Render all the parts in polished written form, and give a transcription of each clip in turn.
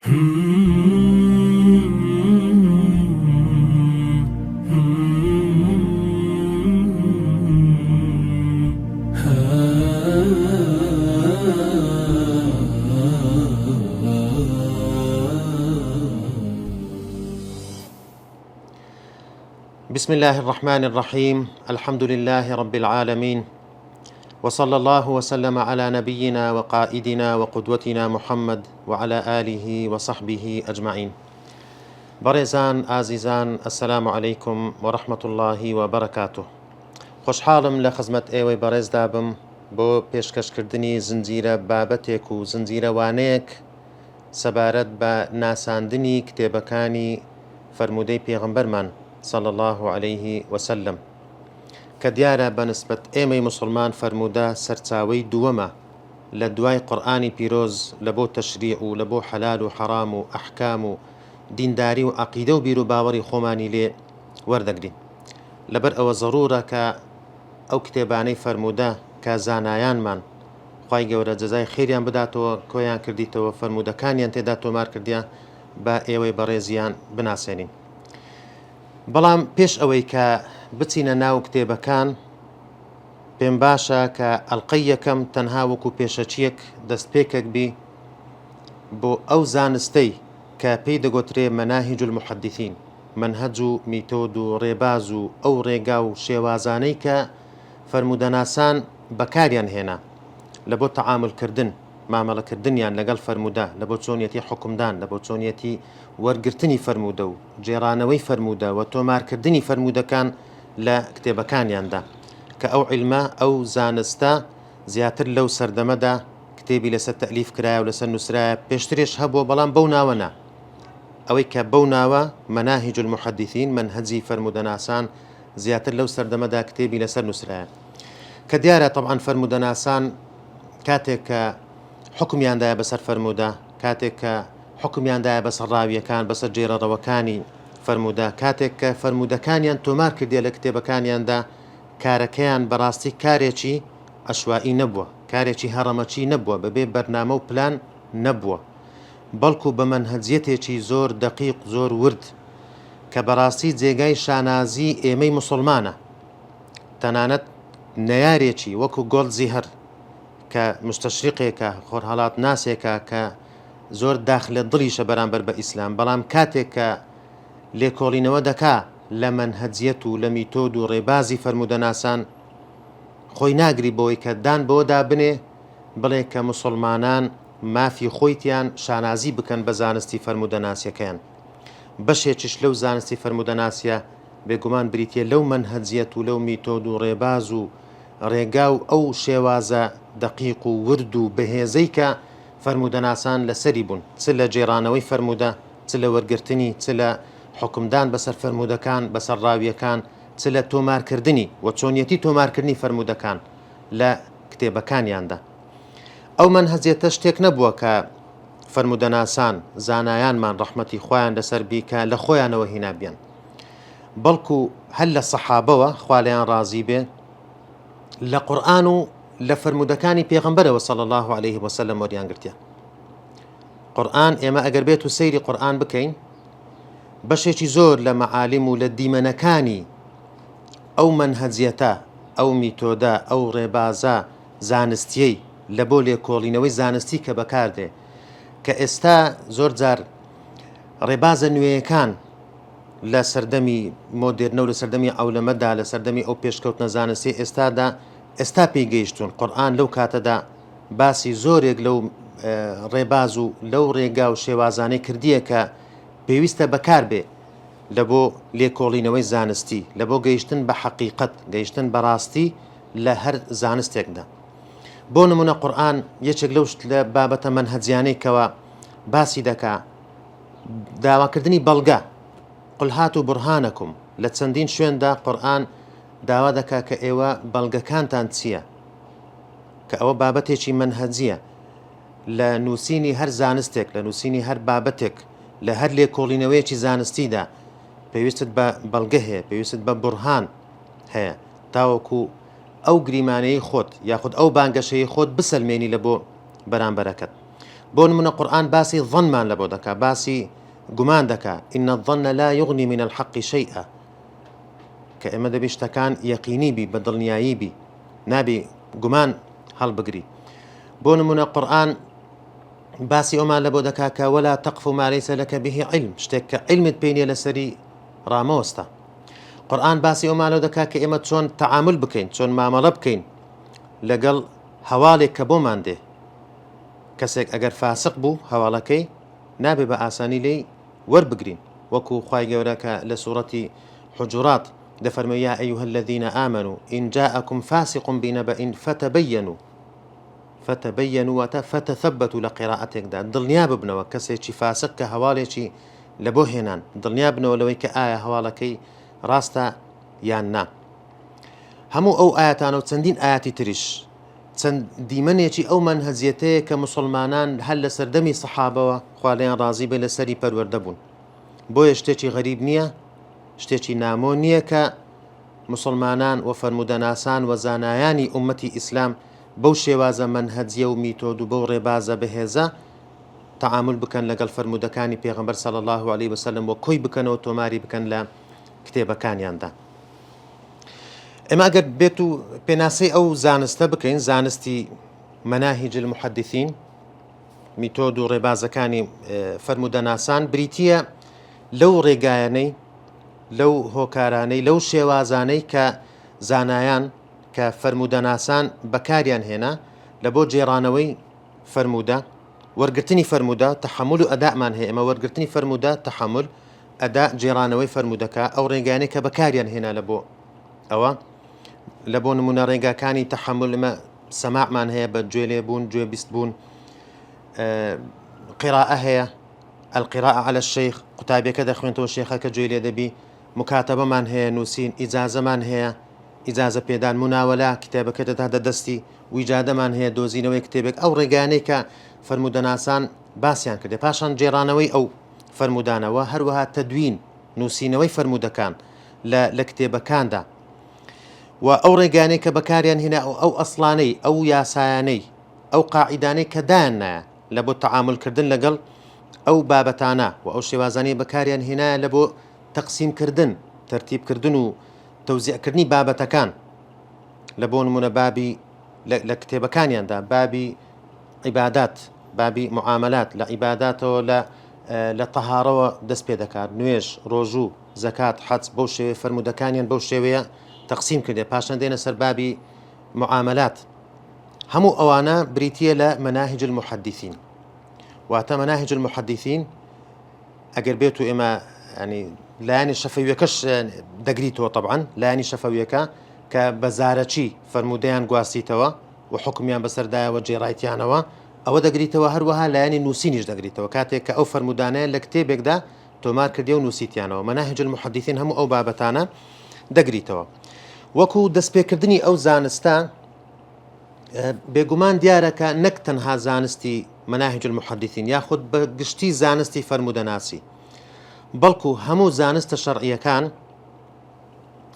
بسم الله الرحمن الرحيم. الحمد لله رب العالمين، وصلى الله وسلم على نبينا وقائدنا وقدوتنا محمد وعلى آله وصحبه أجمعين. بريزان عزيزان، السلام عليكم ورحمة الله وبركاته. خوشحالم لخزمة ايوي بريز دابم بو پێشکەشکردنی زنجیرە بابەتێک و زنجیرەوانەیەک سەبارەت بە ناساندنی کتێبەکانی فرمودەی پێغەمبەرمان صلى الله عليه وسلم، کە دیارە بەنسبەت ئێمەی مسلمان فرموودە سەرچاوەی دووەمە لە دوای قورئانی پیرۆز لە بۆ تەشریع و لە بۆ حەلال و حەرام و ئەحکام و دینداری و عەقیدە و بیر و باوەڕی خۆمانی لێ وەردەگرین. لەبەر ئەوە زەڕورە کە ئەو کتێبانەی فرموودە کە زانایانمان خوای گەورە جەزای خێریان بداتەوە کۆیان کردیتەوە، فرموودەکانیان تێدا تۆمار کردیان، بە ئێوەی بەڕێزیان بناسێنین. بەڵام پێش ئەوەی کە بچینە ناو کتێبەکان، پێم باشە کە ئەڵقەی یەکەم تەنها وەکو پێشەچیەک دەستپێکێک بی بۆ ئەو زانستەی کە پێی دەگوترێ مەناهیج المحەدیثین، منهەج و میتۆد و ڕێباز و ئەو ڕێگا و شێوازانەی کە فرموودەناسان بەکاریان هێنا لە بۆ تەعاملکردن، مامەڵەکردنیان لەگەڵ فرموودە، لە بۆ چۆنیەتی حکومدان، لە بۆ چۆنیەتی وەرگرتنی فرموودە و جێڕانەوەی فرموودە و تۆمارکردنی فرموودەکان لە کتێبەکانیاندا، کە ئەو عیلمە ئەو زانستە زیاتر لەو سەردەمەدا کتێبی لەسەر تەلیف کرایە و لەسەر نووسرایە، پێشترێش هەبووە بەڵام بەو ناوەنا، ئەوەی کە بەو ناوە مەناهیج المحەدیثین، منهەجی فرموودەناسان، زیاتر لەو سەردەمەدا کتێبی لەسەر نووسرایە، کە دیارە طبعاً فرموودەناسان کاتێک کە حکمیاندایە بەسەر فرموودە، کاتێک کە حکمیاندایە بەسەر ڕاویەکان، بەسەر جێرەڕەوەکانی فرموودە، کاتێک کە فرموودەکانیان تۆمار کردێ لە کتێبەکانیاندا، کارەکەیان بەڕاستی کارێکی ئەشوائی نەبووە، کارێکی هەڕەمەچی نەبووە، بەبێ بەرنامە و پلان نەبووە، بەڵکو بە مەنهەجیەتێکی زۆر دەقیق، زۆر ورد، کە بەڕاستی جێگای شانازی ئێمەی مسلمانە. تەنانەت نەیارێکی وەکو گۆڵدزیهەر کە مستەشریقێکە، خۆرهەڵات ناسێکە کە زۆر داخلە دڵیشە بەرامبەر بە ئیسلام، بەڵام کاتێک کە لێکۆڵینەوە دەکا لە مەنهەجیەت و لە میتۆد و ڕێبازی فرموودەناسان، خۆی ناگری بۆی کە دان بۆدا بنێ بڵێ کە مسلمانان مافی خۆیتیان شانازی بکەن بە زانستی فرموودەناسیەکەیان. بەشێکیش لەو زانستی فرموودەناسیە بێگومان بریتیە لەو مەنهەجیەت و لەو میتۆد و ڕێباز و ڕێگا و ئەو شێوازە دەقیق و ورد و بەهێزەی کە فرموودەناسان لەسەری بوون، چ لە جێڕانەوەی فرموودە، چ لە وەرگرتنی، چ لە حکمدان بەسەر فرموودەکان، بەسەر ڕاویەکان، چ لە تۆمارکردنی و چۆنیەتی تۆمارکردنی فرموودەکان لە کتێبەکانیاندا. ئەو مەنهەجیەتە شتێک نەبووە کە فرموودەناسان، زانایانمان ڕەحمەتی خۆیان لەسەر بیکە لە خۆیانەوە هینابیان، بەڵکو هەل لە سەحابەوە خوا لێیان ڕازی بێ لە قورئان و لە فرموودەکانی پێغەمبەرەوە صلی الله عليه وسلم وەریان گرتیان. قورئان، ئێمە ئەگەر بێت و سەیری قورئان بکەین، بەشێکی زۆر لە مەعالیم و لە دیمەنەکانی ئەو مەنهەجیەتە، ئەو میتۆدە، ئەو ڕێبازە زانستیەی لە بۆ لێکۆڵینەوەی زانستی کە بەکاردێ، کە ئێستا زۆر جار ڕێبازە نوێیەکان لە سەردەمی مۆدێرنە و لە سەردەمی ئەولەمەدا، لە سەردەمی ئەو پێشکەوتنە زانستی ئێستا پێی گەیشتون. قورئان لەو کاتەدا باسی زۆرێک لەو ڕێباز و لەو ڕێگا و شێوازانەی کردیە کە پێویستە بەکار بێ لە بۆ لێکۆڵینەوەی زانستی، لە بۆ گەیشتن بە حەقیقەت، گەیشتن بەڕاستی لە هەر زانستێکدا. بۆ نمونە قورئان یەکێک لەو لە بابەتە مەنهەجیانەی کەوە باسی دەکا داواکردنی بەڵگە، قل هاتوا برهانەکم. لە چەندین شوێندا قورئان داوا دەکا کە ئێوە بەڵگەکانتان چییە، کە ئەوە بابەتێکی مەنهەجیە لە نووسینی هەر زانستێک، لە نووسینی هەر بابەتێک، لە هەر لێکۆڵینەوەیەکی زانستیدا پێویستت بە بەڵگە هەیە، پێویستت بە بورهان هەیە، تاوەکو ئەو گریمانەی خۆت یاخود ئەو بانگەشەی خۆت بسەلمێنی لە بۆ بەرامبەرەکەت. بون من القرآن باسي ظن ما لبودك باسي قمان دكا إن الظن لا يغني من الحق شيئا كأما دبيشتكان يقيني بي بدل نيايي بي نابي قمان هل بقري بون من القرآن باسي أما لبودك ولا تقف ما ليس لك به علم شتك علم بيني لسري راموستا قرآن باسي أما لبودك كأما تشون تعامل بكين تشون معاملة بكين لقل هوالك كبو مانده كسيك أجر فاسق بو هوالكي نابي بأساني لي وربقرين وكو خواي جورك لسورة حجرات دفرمي يا أيها الذين آمنوا إن جاءكم فاسق بنبأ فتبينوا فتثبتوا لقراءتك دا ضل ببنوا كسيك فاسق كهواليكي لبوهنان ضل بنوا لويك آية هوالكي راستا ياننا همو أو آياتان وتسندين آياتي تريش دیمەنێکی ئەو منهەجیەتەیە کە مسلمانان هەر لە سەردەمی سەحابەوە خوا لێیان ڕازی بێ لەسەری پەروەردە بوون بۆیە شتێکی غەریب نییە شتێکی نامۆ نییە کە مسلمانان و فەرمودەناسان و زانایانی ئومەتی ئیسلام بەو شێوازە منهەجیە و میتۆد و بەو ڕێبازە بەهێزە تەعامل بکەن لەگەڵ فەرمودەکانی پێغەمبەر صلی الله علیه وسلم و کۆی بکەنەوە تۆماری بکەن لە کتێبەکانیاندا ئێمە ئەگەر بێت و پێناسەی ئەو زانستە بکەین زانستی مەناهیج المحەدیثین میتۆد و ڕێبازەکانی فەرمودەناسان بریتیە لەو ڕێگایانەی لەو هۆکارانەی لەو شێوازانەی کە زانایان کە فەرمودەناسان بەکاریان هێنا لە بۆ جێڕانەوەی فەرمودە وەرگرتنی فەرمودە تەحەمل و ئەدامان هەیە ئەمە وەرگرتنی فەرمودە تەحەمل ئەدا جێڕانەوەی فەرمودەکە ئەو ڕێگانەی کە بەکاریان هێنا لە بۆ ئەوە لە بۆ نمونە ڕێگاکانی تەحەمل ئمە سەماعمان هەیە بە گوێ لێبوون گوێ بیست بوون قراءە هەیە القراءة على الشيخ قوتابیەکە دەخوێنتەوە شێخەکە گوێ لێ دەبی مکاتەبەمان هەیە نووسین ئیجازەمان هەیە ئیجازە پێدان مناوەلا کتێبەکە دەداتە دەستی و ئیجادەمان هەیە دۆزینەوەی کتێبێک ئەو ڕێگانەی کە فەرمودەناسان باسییان کردێ پاشان جێڕانەوەی ئەو فەرمودانەوە هەروەها تەدوین نووسینەوەی فەرمودەکان لە کتێبەکاندا و ئەو ڕێگانەی کە بەکاریان هێنا ئەو ئەسڵانەی ئەو یاسایانەی ئەو قاعیدانەی کە دایانایە لە بۆ تەعاملکردن لەگەڵ ئەو بابەتانە و ئەو شێوازانەی بەکاریان هێنایە لە بۆ تەقسیمکردن تەرتیبکردن و تەوزیعکردنی بابەتەکان لە بۆ نمونە بابی لە کتێبەکانیاندا بابی عیبادات بابی معاملات لە عیباداتەوە لە تەهارەوە دەست پێ دەکات نوێژ ڕۆژوو زەکات حەج بەو شێوەیە فەرمودەکانیان بەو شێوەیە تەقسیم کردێ پاشان دێنە سەر بابی معاملات هەموو ئەوانە بریتیە لە مەناهیج المحەدیثین واتە مەناهیج المحەدیثین ئەگەر بێت و ئێمە ینی لایانی شەفەویەکەش دەگریتەوە طبعاً لایانی شەفەویەکە کە بەزارەچی فەرمودەیان گواستیتەوە و حکمیان بەسەردایەوە جێڕایەتیانەوە ئەوە دەگریتەوە هەروەها لایانی نووسینیش دەگریتەوە کاتێک کە ئەو فەرمودانەیە لە کتێبێکدا تۆمار کردی و نووسیتیانەوە مەناهیج المحەدیثین هەموو ئەو بابەتانە دەگریتەوە وەکو دەستپێکردنی ئەو زانستە بێگومان دیارەکە نەک تەنها زانستی مەناهیج المحەدیثین یاخود بە گشتی زانستی فەرمودەناسی بەڵکو هەموو زانستە شەرعیەکان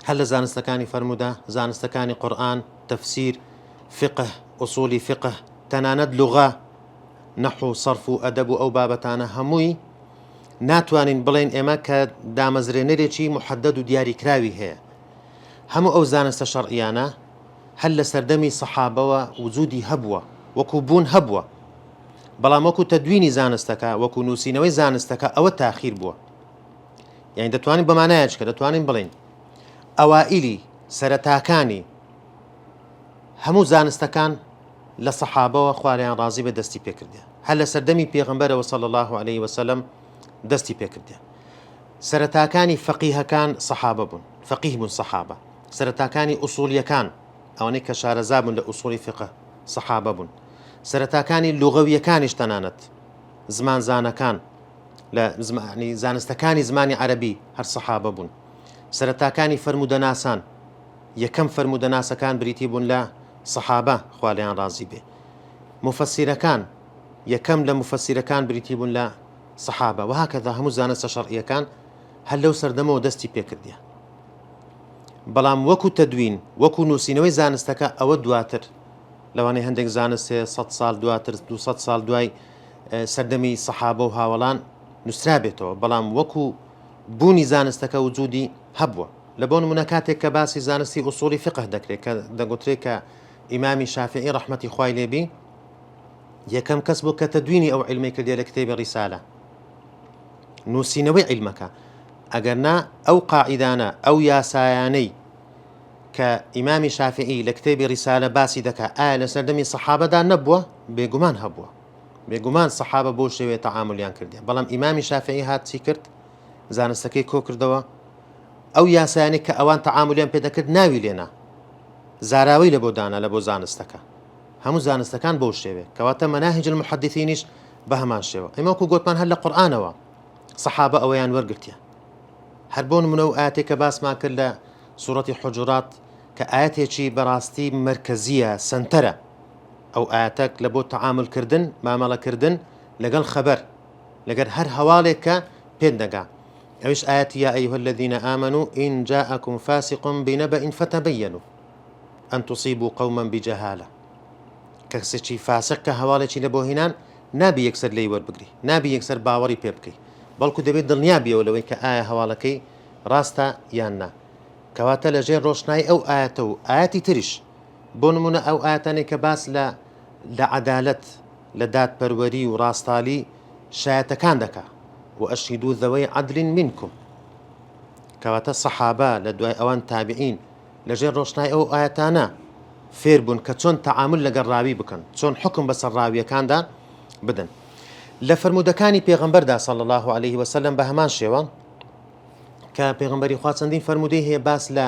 هەر لە زانستەکانی فەرمودە زانستەکانی قورئان تەفسیر فقه ئوسولی فقه تەنانەت لوغە نەحو سەرف و ئەدەب و ئەو بابەتانە هەمووی ناتوانین بڵێن ئێمە کە دامەزرێنەرێکی محەدەد و دیاریکراوی هەیە هەموو ئەو زانستە شەرعیانە هەر لە سەردەمی سەحابەوە وجودی هەبووە وەکو بوون هەبووە بەڵام وەکو تەدوینی زانستەکە وەکو نووسینەوەی زانستەکە ئەوە تاخیر بووە یعنی دەتوانین بەمانایەکە دەتوانین بڵین ئەوائیلی سەرەتاکانی هەموو زانستەکان لە سەحابەوە خوالیان ڕازی بە دەستی پێکردێ هەر لە سەردەمی پێغەمبەرەوە صلی الله علیه وسلم دەستی پێکردێ سەرەتاکانی فەقیهەکان سەحابە بوون فەقیه بوون سەحابە سەرەتاکانی ئوسولیەکان ئەوانەی کە شارەزا بوون لە ئوسولی فقه سەحابە بوون سەرەتاکانی لوغەویەکانیش تەنانەت زمان زانەکان لە زانستەکانی زمانی عەرەبی هەر سەحابە بوون سەرەتاکانی فەرمودەناسان یەکەم فەرمودەناسەکان بریتی بوون لە سەحابە خوالیان ڕازی بێ مفەسیرەکان یەکەم لە مفەسیرەکان بریتی بوون لە سەحابە و هاکەذا هەموو زانستە شەرعیەکان هەر لەو سەردەمەوە دەستی پێکردیە بەڵام وەکو تەدوین وەکو نووسینەوەی زانستەکە ئەوە دواتر لەوانەیە هەندێک زانست 100 ساڵ دواتر 200 ساڵ دوای سەردەمی سەحابە و هاوڵان نووسرابێتەوە، بەڵام وەکو بوونی زانستەکە وجودی هەبووە. لە بۆ نمونە کاتێک کە باسی زانستی ئوسوڵی فقه دەکرێت کە دەگوترێت کە ئیمامی شافعی ڕەحمەتی خوای لێبی یەکەم کەس بوو کە تەدوینی ئەو عیلمەی کردێ لە کتێبی ڕیسالە، نووسینەوەی عیلمەکە. ئەگەرنا ئەو قاعیدانە ئەو یاسایانەی کە ئیمامی شافعی لە کتێبی ڕیسالە باسی دەکات ئایا لە سەردەمی سەحابەدا نەبووە؟ بێگومان هەبووە، بێگومان سەحابە بۆ شێوەیە تەعاملیان کردێ، بەڵام ئیمامی شافعی هات چی کرد؟ زانستەکەی کۆ کردەوە، ئەو یاسایانەی کە ئەوان تەعاملیان پێ دەکرد ناوی لێنا، زاراوی لە بۆ دانا لە بۆ زانستەکە. هەموو زانستەکان بۆ شێوێ، کەواتە مەناهج المحەدیثینیش بە هەمان شێوە. ئەمە وەکو گوتمان هەر لە قورئانەوە سەحابە ئەوەیان وەرگرتیە. هەر بۆ نمونە و ئاەتێک کە باسمان کرد لە سوورەتی حوجرات کە ئاەتێکی بەڕاستی مرکزیە، سنتەرە، ئەو ئاەتەک لە بۆ تەعاملکردن، مامەڵەکردن لەگەڵ خەبەر، لەگەر هەر هەواڵێک کە پێت دەگا. ئەوش ئاەتی یا ئەیها الذین آمنوا إن جاءكم فاسق بنبأ فتبينوا أن تصيبوا قوما بجهالة. کەسێکی فاسق کە هەواڵێکی لە بۆ هێنان نابی یەکسەر لێی وەربگری، نابی یەکسەر باوەڕی پێ بکەی، بەڵکو دەبێت دڵنیابیەوە لەوەی کە ئایا هەواڵەکەی ڕاستە یان نا. کەواتە لەژێر ڕۆشنایی ئەو ئاەتە و ئاەتی تریش، بۆ نمونە ئەو ئاەتانێک کە باس لە عەدالەت، لە دادپەروەری و ڕاستالی شایەتەکان دەکا و ئەشهیدوا ذەوەی عەدڵ منکم. کەواتە سەحابە لە دوای ئەوان تابعین لەژێر ڕۆشنایی ئەو ئاەتانە فێر بوون کە چۆن تەعامل لەگەڵ ڕاوی بکەن، چۆن حکم بەسەر ڕاویەکاندا بدەن. لە فەرمودەکانی پێغەمبەردا صلی الله عليه وسلم بە هەمان شێوە کە پێغەمبەری خوا چەندین فەرمودەی هەیە باس لە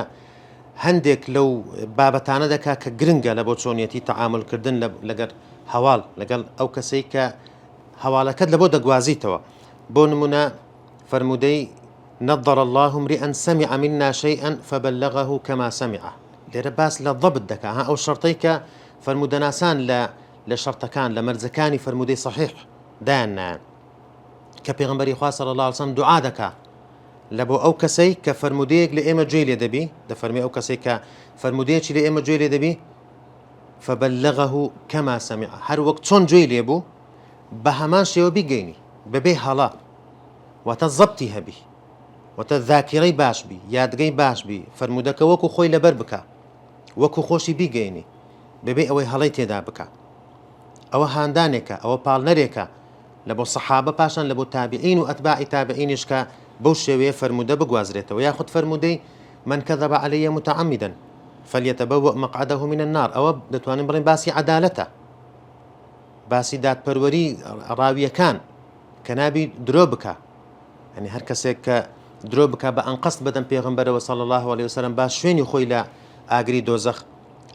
هەندێک لەو بابەتانە دەکا کە گرنگە لە بۆ چۆنیەتی تەعاملکردن لەگەر هەواڵ، لەگەڵ ئەو کەسەی کە هەواڵەکەت لە بۆ دەگوازیتەوە. بۆ نمونە فەرمودەی نەضر الله امرئا سمع منا شيئا فبلغه كما سمعه. لێرە باس لە ضەبط دەکا، ئەو شەرتەی کە فەرمودەناسان لە شەرتەکان لە مەرجەکانی فەرمودەی صحیح دایان کە پێغەمبەری خوا صلی الله علیه وسلم دوعا دەکا لە بۆ ئەو کەسەی کە فەرمودەیەک لە ئێمە گوێی لێ دەبی، دەفەرمێ ئەو کەسەی کە فەرمودەیەکی لە ئێمە گوێی لێ دەبی فبلغه كما سمع، هەر وەک چۆن گوێی لێبوو بە هەمان شێوە بیگەینی بەبێ هەڵا، واتە زەبتی هەبی، واتە ذاکیرەی باش بی، یادگەی باش بی، فەرمودەکە وەکو خۆی لەبەر بکە، وەکو خۆشی بیگەینی بەبێ ئەوەی هەڵەی تێدا بکە. ئەوە هاندانێکە، ئەوە پاڵنەرێکە لە بۆ سەحابە، پاشان لە بۆ تابعین و ئەتباعی تابعینیش کە بەو شێوەیە فەرمودە بگوازرێتەوە. یاخود فەرمودەی من كذب علي متعمدا فليتبوأ مقعده من النار. ئەوە دەتوانین بڵێن باسی عەدالەتە، باسی دادپەروەری ڕاویەکان کە نابی درۆ بکە، یعنی هەر کەسێک کە درۆ بکە بە ئەنقەست بدەن پێغەمبەرەوە صلی الله عليه وسلم با شوێنی خۆی لە ئاگری دۆزەخ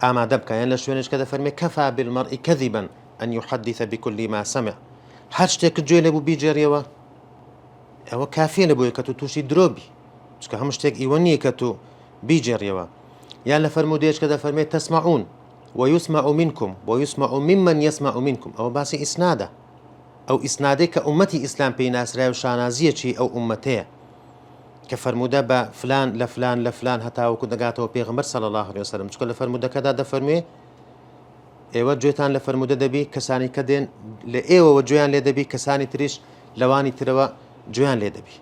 ئامادە بکە. یان لە شوێنش کە دەفەرمێ كفى بالمرء كذبا أن يحدث بكل ما سمع. هەر شتێکت گوێ لێبوو بیجێڕیەوە ئەوە کافیە لە بۆیە کە تو تووشی درۆبی، چکە هەموو شتێک ئیوە نییە کە تو بیجێڕیەوە. یان لە فەرمودەیەش کە دەفەرمێت تسمعون ويسمع منكم ويسمع ممن يسمع منكم. ئەوە باسی ئیسنادە، ئەو ئیسنادەی کە ئومەتی ئیسلام پێی ناسرای و شانازیەکی ئەو ئومەتەیە کە فەرمودە بە فلان لە فلان لە فلان هەتاوەکو دەگاتەوە پێغەمبەر صلی الله عليه وسلم. چکە لە فەرمودەکەدا دەفەرمێ ئێوە گوێتان لە فەرمودە دەبی کەسانی کە دێن لە ئێوەوە گوێیان لێ دەبی، کەسانی تریش لەوانی ترەوە گوێیان لێ دەبی.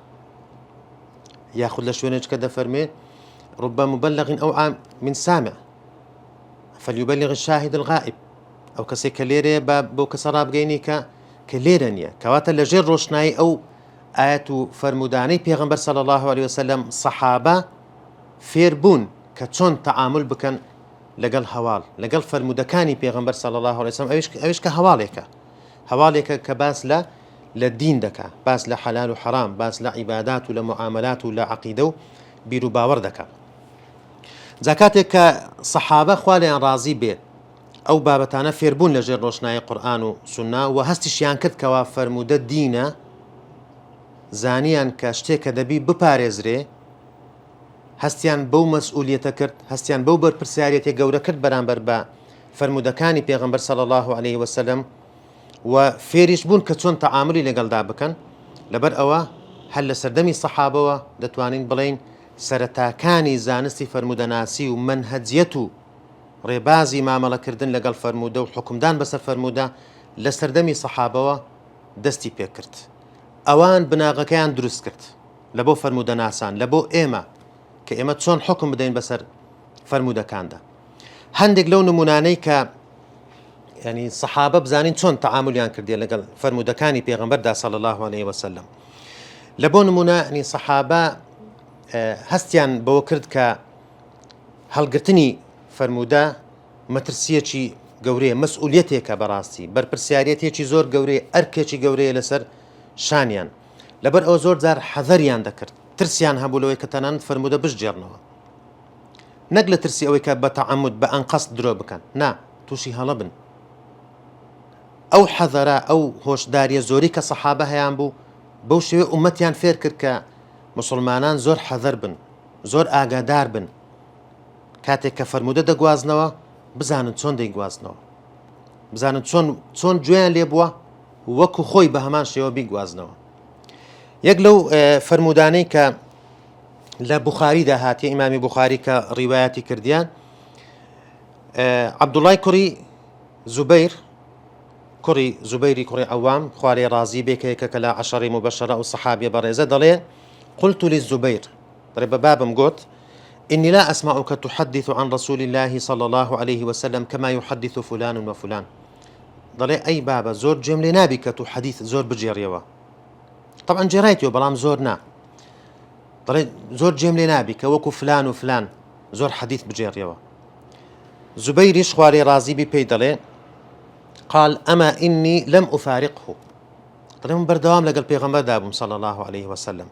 یاخود لە شوێنێک کە دەفەرمێ رب مبلغ أوعى من سامع فليبلغ الشاهد الغائب. ئەو کەسێک کە لێرێ بۆ کەسە ڕابگەینی کە لێرە نییە. کەواتە لەژێر ڕۆشنایی ئەو ئاەت و فەرمودانەی پێغەمبەر صلی الله عليه وسلم سەحابە فێر بوون کە چۆن تەعامل بکەن لەگەڵ هەواڵ، لەگەڵ فەرمودەکانی پێغەمبەر صلی الله عليه وسلم. ئەوش کە هەواڵێکە کە باس لە دین دەکا، باس لە حەلال و حەرام، باس لە عیبادات و لە معاملات و لە عەقیدە و بیر و باوەڕ دەکا. جا کاتێک کە سەحابە خوا لێیان ڕازی بێت ئەو بابەتانە فێربوون لەژێر ڕۆشنایی قورئان و سوننا و هەستیشیان کرد کەوا فەرمودە دینە، زانیان کە شتێکە دەبی بپارێزرێ، هەستیان بەو مەسئولیەتە کرد، هەستیان بەو بەرپرسیارەتێ گەورە کرد بەرامبەر بە فەرمودەکانی پێغەمبەر صلی الله عليه وسلم و فێریش بوون کە چۆن تەعاملی لەگەڵدا بکەن. لەبەر ئەوە هەر لە سەردەمی سەحابەوە دەتوانین بڵین سەرەتاکانی زانستی فەرمودەناسی و منهەجیەت و ڕێبازی مامەڵەکردن لەگەڵ فەرمودە و حکمدان بەسەر فەرمودە لە سەردەمی سەحابەوە دەستی پێ کرد ئەوان بناغەکەیان دروست کرد لە بۆ فەرمودەناسان لە بۆ ئێمە کە ئێمە چۆن حکم بدەین بەسەر فەرمودەکاندا. هەندێک لەو نمونانەی کە ینی سەحابە بزانین چۆن تەعاملیان کردێ لەگەڵ فەرمودەکانی پێغەمبەردا صلی الله عليه وسلم. لە بۆ نمونە ینی سەحابە هەستیان بەوە کرد کە هەڵگرتنی فەرمودە مەترسیەکی گەورەیە، مەسئولیەتێکە بەڕاستی، بەرپرسیارەتێکی زۆر گەورەیە، ئەرکێکی گەورەیە لەسەر شانیان. لەبەر ئەو زۆر جار حەذەریان دەکرد، ترسیان هەبوو لەوەی کە تەنانەت فەرمودە بشجێڕنەوە، نەک لە ترسی ئەوەی کە بە تەعەمود بە ئەنقەست درۆ بکەن، نا تووشی هەڵە بن. ئەو حەذەرە ئەو هۆشداریە زۆری کە سەحابە هەیان بوو بەو شێوەیە ئومەتیان فێر کرد کە مسلمانان زۆر حەذەر بن، زۆر ئاگادار بن، کاتێک کە فەرمودە دەگوازنەوە بزانن چۆن دەیگوازنەوە، بزانن چۆن گوێیان لێ بووە وەکو خۆی بە هەمان شێوە بیگوازنەوە. یەک لەو فەرمودانەی کە لە بوخاریدا هاتیە، ئیمامی بوخاری کە ڕیوایەتی کردیان، عەبدوڵای کوڕی زوبەیر کوڕی زوبەیری کوڕی عەوام خوارێ ڕازی بێکەیەکە کە لە عەشەرەی مبەشەرە و سەحابیە بەڕێزە دەڵێ قلت للزبير طيب بابم قلت إني لا أسمعك تحدث عن رسول الله صلى الله عليه وسلم كما يحدث فلان وفلان. ضلي أي بابا زور جملة نابك حديث زور بجيريوا، طبعا جرايتيو بلام زورنا، ضلي زور جملة نابك وكو فلان وفلان زور حديث بجيريوا. زبير خواري رازي ببيدلي قال أما إني لم أفارقه، ضلي من بردوام لقى البيغمبر دابم صلى الله عليه وسلم،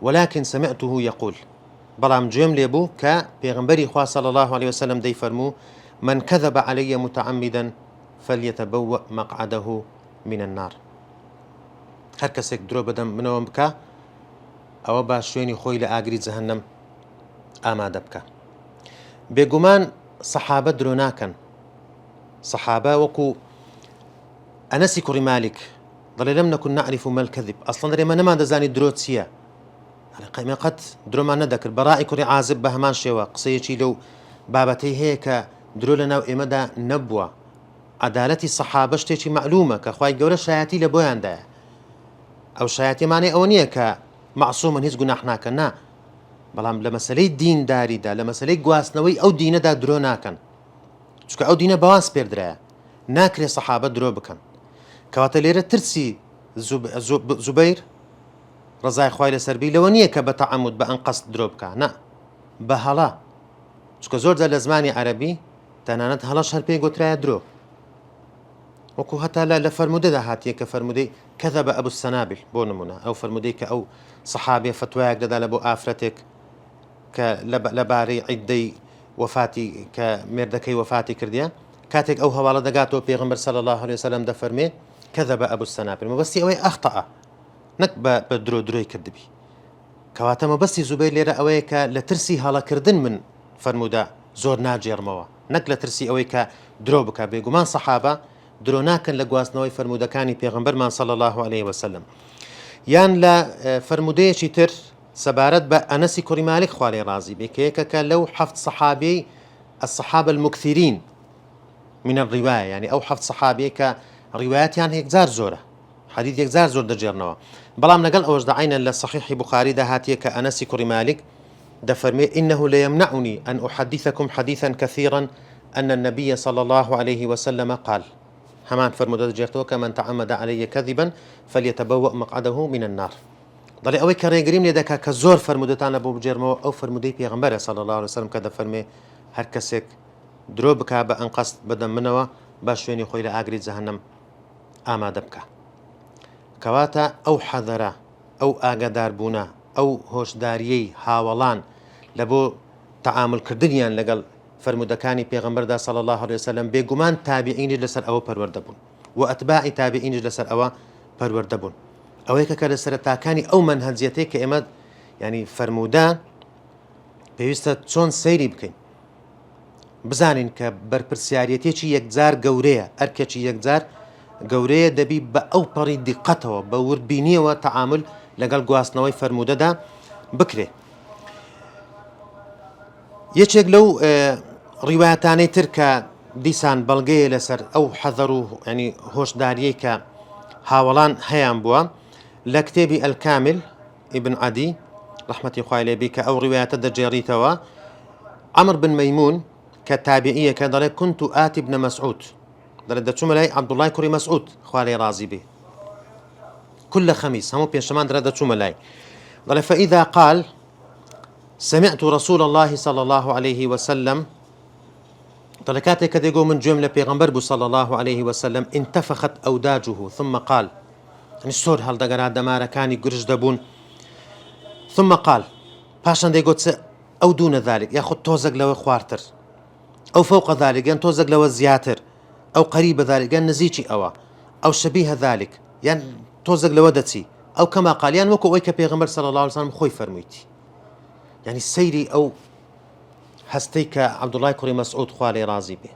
ولكن سمعته يقول بلام جملة بو كا بيغمبري خواه صلى الله عليه وسلم دي فرمو من كذب علي متعمدا فليتبوأ مقعده من النار. هر کەسێک درۆ بەدەم منەوە بکە ئەوە با شوێنی خۆی لە ئاگری جەهەنەم ئامادە بکە. بێگومان سەحابە درۆ ناکەن، سەحابە وەکو ئەنەسی کوڕی مالک دەڵێ لەم نەکون نەعریف ما الكذب، ئەسڵەن ئێمە نەمان دەزانی درۆ چییە، قەیمە قەت درۆمان نەدەکرد. بەڕای کوڕی عازب بە هەمان شێوە قسەیەکی لەو بابەتەی هەیە کە درۆ لە ناو ئێمەدا نەبووە. عەدالەتی سەحابە شتێکی معلومە کە خوای گەورە شایەتی لە بۆیاندایە. ئەو شایەتیمانەی ئەوە نییە کە مەعسوومن هیچ گوناح ناکەن، نا، بەڵام لە مەسەلەی دینداریدا لە مەسەلەی گواستنەوەی ئەو دینەدا درۆ ناکەن، چونکە ئەو دینە بەوان سپێردرایە، ناکرێت سەحابە درۆ بکەن. کەواتە لێرە ترسی زوبەیر ڕزای خوای لەسەر بی لەوە نییە کە بە تەعەمود بە ئەنقەست درۆ بکە، نا، بە هەڵا، چونکە زۆرجار لە زمانی عەرەبی تەنانەت هەڵەش هەر پێی گوترایە درۆ، وەکو هەتا لە فەرمودەدا هاتیە کە فەرمودەی کەذەب ئەبو السەنابل بۆ نمونە، ئەو فەرمودەی کە ئەو سەحابێ فتوایەک دەدا لە بۆ ئافرەتێک کە لەبارەی عیددەی وەفاتی کە مێردەکەی وەفاتی کردیە، کاتێک ئەو هەواڵە دەگاتەوە پێغەمبەر صلی الله عليه وسلم دەفەرمێ کەذەب ئەبو السەنابل، مەبەستی ئەوەی ئەختەئە، نەک بە درۆی کردبی. کەواتە مەبەستی زوبەیر لێرە ئەوەیە کە لە ترسی هەڵەکردن من فەرمودە زۆر ناجێڕمەوە، نەک لە ترسی ئەوەی کە درۆ بکە. بێگومان سەحابە درۆ ناکەن لە گواستنەوەی فەرمودەکانی پێغەمبەرمان صلی الله عليه وسلم. یان لە فەرمودەیەکی تر سەبارەت بە ئەنەسی کوڕی مالک خوا لێ ڕازی بێ کە یەکێکە لەو حەفت سەحابەی الصحابة المكثرين من الرواية، يعني أو حفظ صحابي كرواياتيان هيك زار زورة حديث هيك زار زور دجرنوا. بلام نقل أوجد عينا للصحيح بخاري ده هاتيه كأنس كري مالك دفرمي إنه ليمنعني أن أحدثكم حديثا كثيرا أن النبي صلى الله عليه وسلم قال، همان فرمودة جرتو كمن تعمد علي كذبا فليتبوأ مقعده من النار. ضلي أوي كريغريم لدك كزور فرمودتان أبو بجرمو أو فرمودي بيغمبر صلى الله عليه وسلم كذا فرمي هر کەسێک درۆ بکە بە ئەنقەست بەدەم منەوە با شوێنی خۆی لە ئاگری جەهەنەم ئامادە بکە. کەواتە ئەو حەذەرە، ئەو ئاگاداربوونە، ئەو هۆشداریەی هاوەڵان لە بۆ تەعاملکردنیان لەگەڵ فەرمودەکانی پێغەمبەردا صلی الله عليه وسلم بێگومان تابعینی لەسەر ئەوە پەروەردە بوون و ئەتباعی تابعینیش لەسەر ئەوە پەروەردە بوون. ئەوەیە کە لە سەرەتاکانی ئەو مەنهەجیەتەی کە ئێمە ینی فەرمودە پێویستە چۆن سەیری بکەین، بزانین کە بەرپرسیارەتێکی یەکجار گەورەیە، ئەرکێکی یەکجار گەورەیە، دەبی بە ئەو پەڕی دیقەتەوە بە وردبینیەوە تەعامل لەگەڵ گواستنەوەی فەرمودەدا بکرێ. یەکێک لەو ڕیوایەتانەی تر کە دیسان بەڵگەیە لەسەر ئەو حەذەر و ینی هۆشداریەی کە هاوڵان هەیان بووە لە کتێبی ئەلکامل ئیبن عەدی ڕەحمەتی خوای لێ بێ کە ئەو ڕوایەتە دەجێڕیتەوە. عەمر بن مەیمون کە تابعیەکە دەڵێ كنت آتي ابن مسعود، دەڵێ دەچوومە لای عەبدوڵای کوڕی مەسعود خوا لێی ڕازی بێ، كل خميس هەموو پێنجشەمان دەچوومە لای، دەڵێ فإذا قال سمعت رسول الله صلى الله عليه وسلم، دەڵێ کاتێک کە دەیگۆ من گوێم لە پێغەمبەر بوو صلى الله عليه وسلم انتفخت أوداجه ثم قال، يعني سۆر هەڵدەگەرا دەمارەکانی گرژ دەبوون، ثم قال پاشان دەیگوت أو دون ذلك ياخذ تۆزێک لەوە خواردتر، أو فوق ذلك يعني تۆزێک لەوە زیاتر، أو قريب ذلك يعني نزیکی ئەوە، أو شبيه ذلك يعني تۆزێک لەوە دەچی، أو كما قال يعني وەکو ئەوەی کە پێغەمبەر صلى الله عليه وسلم خۆی فەرموویتی. يعني سەیری ئەو هەستەی کە عەبدوڵای کوڕی مەسعود خوا لێی ڕازی بێ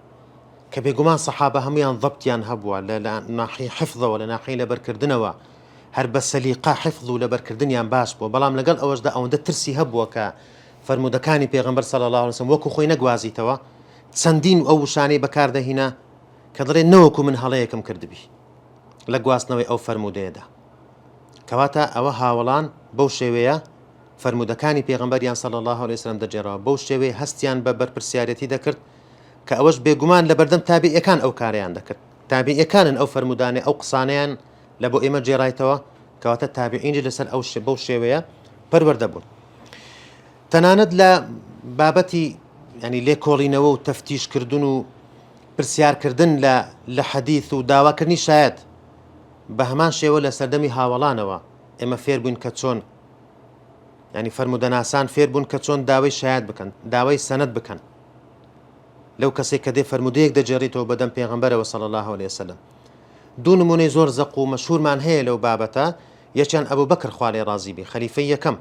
کە بێگومان سەحابە هەمویان ضەبتیان هەبووە لە ناحیەی حفظەوە لە ناحیەی لەبەرکردنەوە، هەر بە سەلیقە حفظ و لەبەرکردنیان باش بووە، بەڵام لەگەڵ ئەوەشدا ئەوەندە ترسی هەبووە کە فەرموودەکانی پێغەمبەر صلی الله عليه وسلم وەکو خۆی نەگوازیتەوە، چەندین ئەو وشانەی بەکاردەهێنا کە دەڵێ نەوەکو من هەڵەیەکم کردبی لە گواستنەوەی ئەو فەرموودەیەدا. کەواتە ئەوە هاوڵان بەو شێوەیە فەرموودەکانی پێغەمبەریان صلی الله عليه وسلم دەجێڕەوە، بەو شێوەیە هەستیان بە بەرپرسیارەتی دەکرد کە ئەوەش بێگومان لە بەردەم تابعیەکان ئەو کارەیان دەکرد، تابعیەکانن ئەو فەرموودانێ ئەو قسانەیان لە بۆ ئێمە جێڕایتەوە، کەواتە تابعینی لەسەر ئەو بەو شێوەیە پەروەردە بوون. تەنانەت لە بابەتی ینی لێکۆڵینەوە و تەفتیشکردن و پرسیارکردن لە حەدیث و داواکردنی شایەت بە هەمان شێوە لە سەردەمی هاوڵانەوە ئێمە فێر بووین کە چۆن ینی فەرموودەناسان فێر بوون کە چۆن داوای شایەت بکەن، داوای سەنەد بکەن لەو کەسێک کە دێ فەرموودەیەک دەجێڕێتەوە بەدەم پێغەمبەرەوە صلی الله عليه وسلم. دوو نمونەی زۆر زەق و مەشهورمان هەیە لەو بابەتە، یەکیان ئەبوو بەکر خوا لێی ڕازی بێ خەلیفەی یەکەم،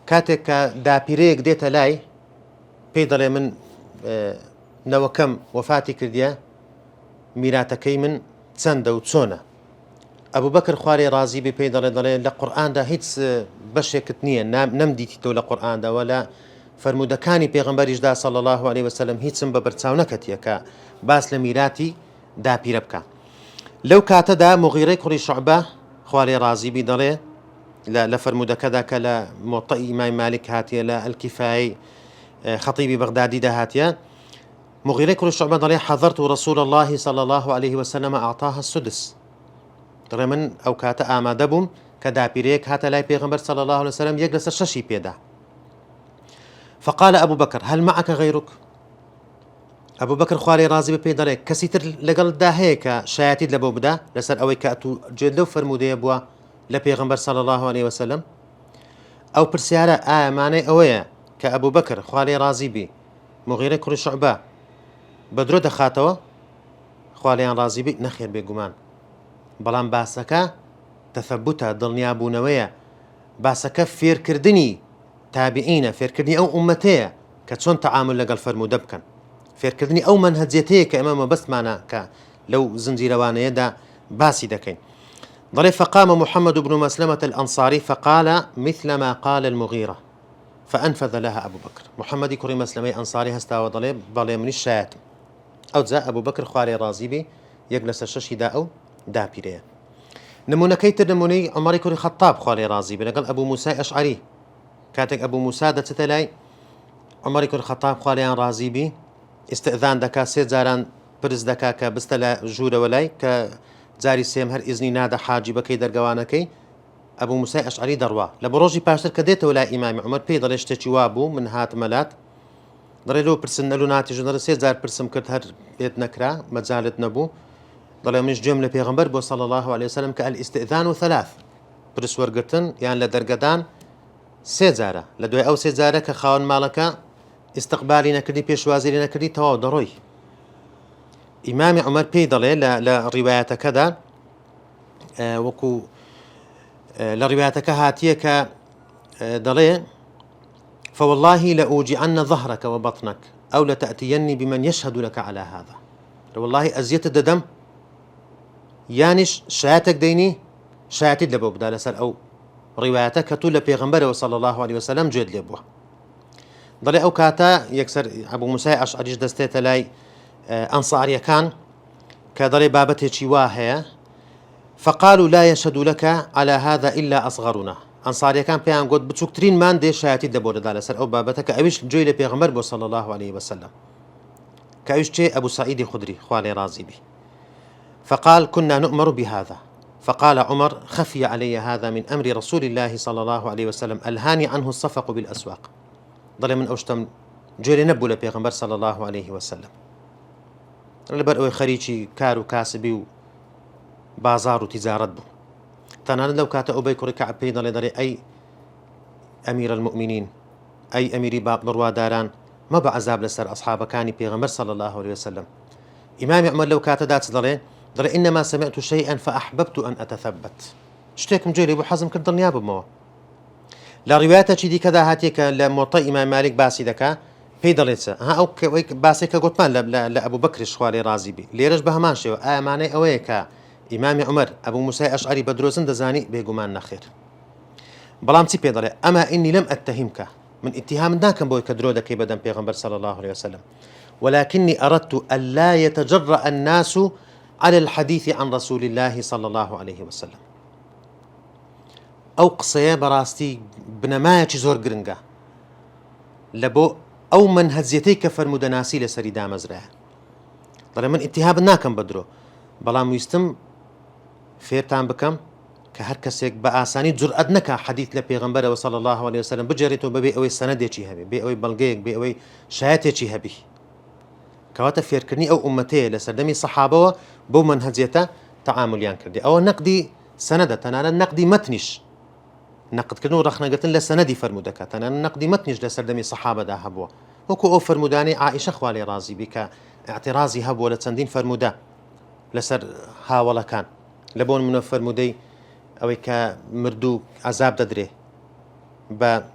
کاتێک کە داپیرەیەک دێتە لای پێی دەڵێ من نەوەکەم وەفاتی کردیە، میراتەکەی من چەندە و چۆنە، ئەبوو بەکر خوا لێی ڕازی بێ پێی دەڵێ لە قورئاندا هیچ بەشێکت نییە نەمدیتیتەوە لە قورئانداوە لە فەرموودەکانی پێغەمبەریشدا صلی الله عليه وسلم هیچم بە بەرچاو نەکەتیە کە باس لە میراتی داپیرە بکە. لەو کاتەدا مغیرەی کوڕی شوعبە خوا لێی ڕازی بی دەڵێ لە فەرموودەکەدا کە لە موطئی ئیمام مالک هاتیە لە ئەلکیفایی خەطیبی بەغدادیدا هاتیە، مغیرەی کوڕی شوعبە دەڵێ حەضەرت رسول الله صلی الله عليه وسلم أعطاها السدس، دەڵێ من ئەو کاتە ئامادە بووم کە داپیرەیەک هاتە لای پێغەمبەر صلی الله عليه وسلم یەک لەسەر شەشی پێدا. فقال أبو بكر هل معك غيرك؟ أبو بكر خوا لێی ڕازی بێ پێی دەڵێ کەسی تر لەگەڵدا هەیە کە شایەتیت لەبەو بدا لەسەر ئەوەی کە ئەتوو جێت لەو فەرموودەیە بووە لە پێغەمبەر صلی الله عليه وسلم. ئەو پرسیارە ئایا مانای ئەوەیە کە ئەبوو بەکر خوا لێی ڕازی بێ مغیرەی کوڕی شوعبە بە درۆ دەخاتەوە؟ خوا لێیان ڕازی بێ نەخێر بێگومان، بەڵام باسەکە تەثەبوتە دڵنیابوونەوەیە، باسەکە فێرکردنی تابعینە، فێرکردنی ئەو ئومەتەیە کە چۆن تەعامل لەگەڵ فەرموودە بکەن، فێرکردنی ئەو مەنهەجێتەیە کە ئێمە مەبەستمانە کە لەو زنجیرەوانەیەدا باسی دەکەین. ضرب فقام محمد بن مسلمة الأنصاري فقال مثل ما قال المغيرة فأنفذ لها أبو بكر. محمد كريم مسلمي أنصاري هستا وضلي بالي من الشات أو جاء أبو بكر خواري رازي بي يجلس الششي دا أو دا بيريا. نمونا كيتر نموني عمر كريم خطاب خواري رازي بي لقال أبو موسى أشعري كاتك أبو موسى دا تتلاي عمر كريم خطاب خواري رازي بي استئذان دكا سيد زاران برز دكا كبستلا جورة ولاي جاری سێم هەر ئیزنی نادە حاجی بەکەی دەرگەوانەکەی. ئەبوو موسای ئەشعەری دەڕوا لە بە ڕۆژی پاشتر کە دێتەوە لای ئیمامی عومەر پێی دەڵێ شتێکی وا بوو من هاتمەلات دەڵێ لەو پرسن نەلو ناتیژە دەڵێ سێ جار پرسم کرد هەر پێت نەکرا مەجالت نەبوو، دەڵێ منیش گوێم لە پێغەمبەر بۆ صلی الله عليه وسلم کە الاستئذان و ثلاث پرس وەرگرتن یان لە دەرگەدان سێ جارە، لە دوای ئەو سێ جارە کە خاوەن ماڵەکە استقبالی نەکردی پێشوازی نەکردی تەواو دەڕۆی. ئیمامی عومەر پێی دەڵێ لە ڕیوایەتەکەدا وەکو لە ڕیوایەتەکە هاتیە کە دەڵێ فوالله لأوجعن ظهرك وبطنك أو لتأتيني بمن يشهد لك على هذا. والله ئەزیەتت دەدەم یانیش شایەتێک دەینی شایەتیت لەبەوە بدا لەسەر ئەو ڕیوایەتە کە تو لە پێغەمبەرەوە صلی الله عليه وسلم گوێت لێ بووە. دەڵێ ئەو کاتە یەکسەر ئەبوو موسای ئەشعەریش دەستێتە لای ئەنساریەکان کە دەڵێ بابەتێکی وا هەیە فقالوا لا يشهد لك على هذا إلا أصغرنا. أنصاري كان بيان قد بتشكترين مان دي شهادتي دبور دالة سر أو بابتك أويش جوي لبيغمبر صلى الله عليه وسلم كأويش أبو سعيد الخدري خوالي رازي بي. فقال كنا نؤمر بهذا. فقال عمر خفي علي هذا من أمر رسول الله صلى الله عليه وسلم ألهاني عنه الصفق بالأسواق. ضل من أوشتم جوي لنبو لبيغمبر صلى الله عليه وسلم لبر أوي خريجي كارو كاسبي بازار وتجارت بو. تنان لو كاتا أبي كعب بي ضل أي أمير المؤمنين أي أميري باب برواداران ما بعذاب لسر أصحاب كاني بيغمبر صلى الله عليه وسلم. إمام عمر لو كاتا دات ضل إنما سمعت شيئا فأحببت أن أتثبت. شتيكم جيري أبو حزم كردن نياب بموا لا رواية دي كذا هاتيك لموطئ إمام مالك باسي دكا بيدلتسا ها أو باسي كقطمان لا أبو بكر الشوالي رازي بي ليرج بهمان شو آماني أويكا إمام عمر أبو موسى أشعري بدروزن دزاني بيقومان نخير بلام تي بيدلي أما إني لم أتهمك من اتهام داكن بوي كدرو دكي بدن بيغمبر صلى الله عليه وسلم ولكني أردت ألا يتجرأ الناس على الحديث عن رسول الله صلى الله عليه وسلم. أو قصية براستي بنماية زور قرنقا لبو أو من هزيتي كفر مدناسي لسري دامزرع ضل من اتهاب ناكم بدرو بلام يستم فيرتان بكم كهر كسيك بآساني جرأت نكا حديث لبيغمبر صلى الله عليه وسلم بجريتو ببي أوي سندي چي هبي بي أوي بلغيك بي أوي شهاتي چي هبي كواتا فيركرني أو أمتي لسردمي صحابة بو منهجيتا تعامل يان كردي أو نقدي سندة تنانا نقدي متنش نقد كردن رخنا قلتن لسندي فرمودكا تنانا نقدي متنش لسردمي صحابة دا هبوا وكو أو فرموداني عائشة خوالي رازي بك اعتراضي هبوا لتسندين فرمودا لسر هاولا كان لبون منو فرمودي أو كمردو عذاب ددري با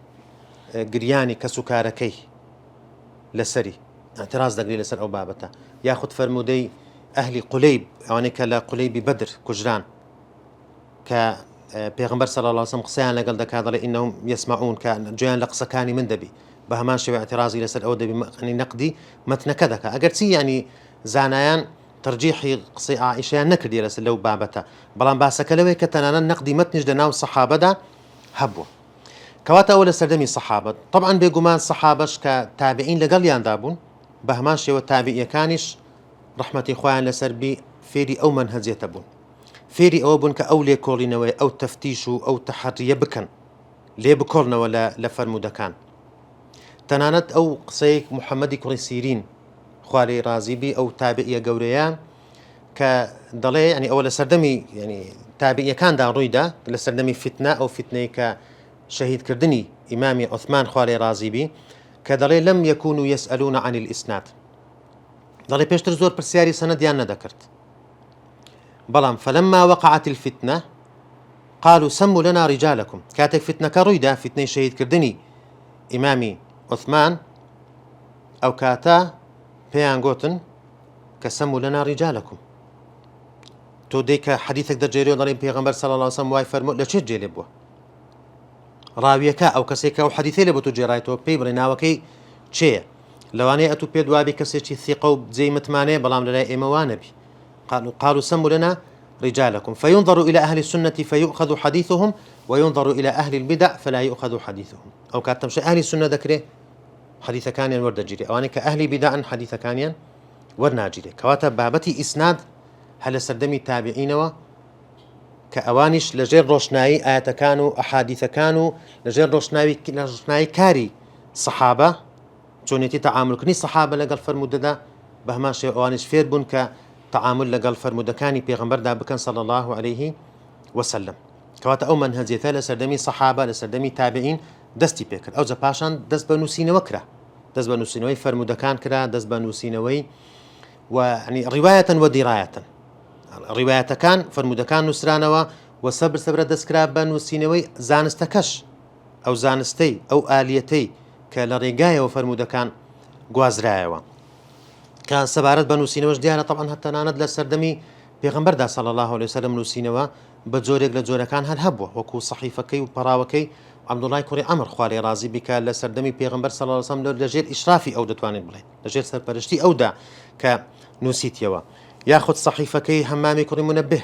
قرياني كسكاركي لسري اعتراض دقري لسر أو بابتا ياخد فرمودي أهل قليب يعني كلا قليب بدر كجران ك بيغمبر صلى الله عليه وسلم قصيان لقل دكادر إنهم يسمعون كان جيان لقصكاني من دبي بهمان شوي اعتراضي لسر أو دبي يعني نقدي متن كذا أقرتي يعني زانيان ترجيحي قصي عائشة نكر دي لسر لو بابتا بلان باسك لوي كتنانا نقدي متنج دناو الصحابة دا هبوا كواتا أول سردمي الصحابة طبعا بيقومان الصحابة كتابعين لقليان دابون بهمان شوي تابعي كانش رحمتي خوان لسربي فيري أو منهزية تبون فيري أو بون كأو لي كولينوي أو تفتيشو أو تحرية بكن لي بكولنا ولا لفرمو دكان تنانت أو قصيك محمد كوري سيرين خوالي رازيبي أو تابعية قوريان كدلي يعني أول سردمي يعني تابعية كان دا رويدا لسردمي فتنة أو فتنة كشهيد كردني إمامي عثمان خوالي رازيبي كدلي لم يكونوا يسألون عن الإسناد ضلي بيشتر زور برسياري سند يان ذكرت بلام فلما وقعت الفتنة قالوا سموا لنا رجالكم كاتك فتنة كرويدة فتنة شهيد كردني إمامي عثمان أو كاتا بيان قوتن كسموا لنا رجالكم تو ديك حديثك دا جيريو ضلي بيغمبر صلى الله عليه وسلم واي فرمو لشيت جيلي بوا راويكا أو كسيكا أو حديثي لبو تجيرايتو بيبرناوكي چه لواني أتو بيدوابي كسيتي ثقة زي متمانة بلام للا إموان بي قالوا سموا لنا رجالكم فينظر إلى أهل السنة فيؤخذ حديثهم وينظر إلى أهل البدع فلا يؤخذ حديثهم أو كاتمش أهل السنة ذكره حديث كانيا ورد جيري أواني كأهل بدع حديث كانيا ورنا جيري كواتا بابتي إسناد هل سردمي تابعين كأوانش لجير روشناي آيات كانوا أحاديث كانوا لجير روشناي كاري صحابة چونيتي تعامل كني صحابة لقل فرمودة بهما شيء أوانش فير بون كتعامل لقل فرمودة كاني بيغمبر دا بكن صلى الله عليه وسلم كواتا أو منهجيتا لسردمي صحابة لسردمي تابعين دستي بيكر أو زباشان دست بنوسين وكرا دست بنوسينوي فرمودة كان كرا دست بنوسينوي ويعني رواية ودراية رواية كان فرمودة كان نسرانوا وصبر دسكرا بنوسينوي زانستكش أو زانستي أو آليتي كالرقاية وفرمودة كان قوازرايوا كان سبارت بنوسينوش ديانا طبعا حتى ناند لسردمي بيغمبر دا صلى الله عليه وسلم نوسينوا بجوريك لجوري كان هل هبوه وكو صحيفكي وبراوكي عبد الله كوري عمر خوالي رازي بك لسردمي بيغمبر صلى الله عليه وسلم لجير إشرافي أو دتواني بلين لجير سربرشتي أو دا كنوسيتيوا ياخد صحيفكي همامي كوري منبه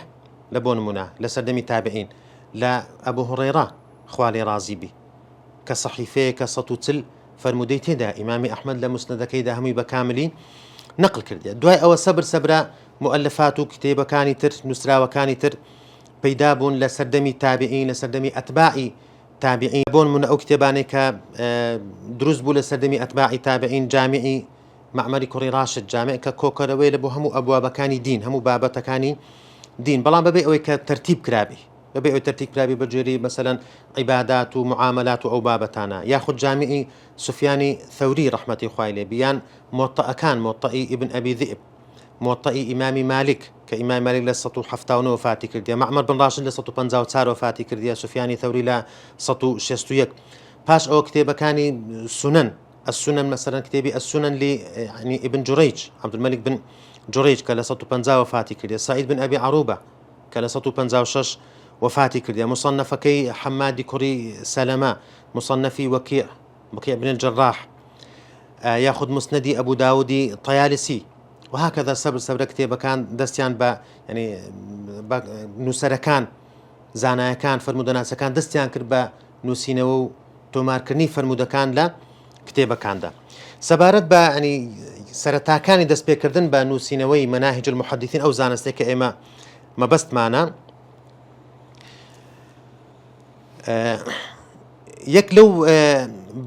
لبون منا لسردمي تابعين لا أبو هريرة خوالي رازي بي كصحيفة كسطوتل فرمودي تدا إمامي أحمد لمسند كيدا همي بكاملي نقل كرديا دواي أو سبرا مؤلفات كتاب كاني تر نسرا وكاني تر بيدابون لسردمي تابعين لسردمي أتباعي تابعين بون من أو كتاباني دروز بو لسردمي أتباعي تابعين جامعي معمري كوري راشد جامع ككوكروي لبو همو أبواب كاني دين همو بابا كاني دين بلان ببي أو كترتيب كرابي ببي أو ترتيب كرابي بجري مثلا عبادات ومعاملات أو بابتانا ياخد جامعي سفياني ثوري رحمة خوالي بيان موطأ كان موطئي ابن أبي ذئب موطئي إمامي مالك كإمام مالك لسطو حفتاون وفاتي كرديا معمر بن راشد لسطو بنزاو تسار وفاتي كرديا سفياني ثوري لا سطو شستويك باش أو كتابة كاني سنن السنن مثلا كتابي السنن لي يعني ابن جريج عبد الملك بن جريج كلا سطو بنزاو وفاتي كرديا سعيد بن أبي عروبة كلا سطو بنزاو شش وفاتي كرديا مصنف كي حماد كوري سلمة مصنفي وكيع بن الجراح ياخذ مسندي أبو داودي طيالسي وهكذا سبر كتابة كان دستيان با يعني نوسركان زانایەکان فرمودەناسەکان دەستیان کرد بە نووسینەوە و تۆمارکردنی فرمودەکان لە کتێبەکاندا سەبارەت بە ینی سەرەتاکانی دەستپێکردن بە نووسینەوەی مەناهیج المحەدیثین ئەو زانستێک کە ئێمە مەبەستمانە یەک لەو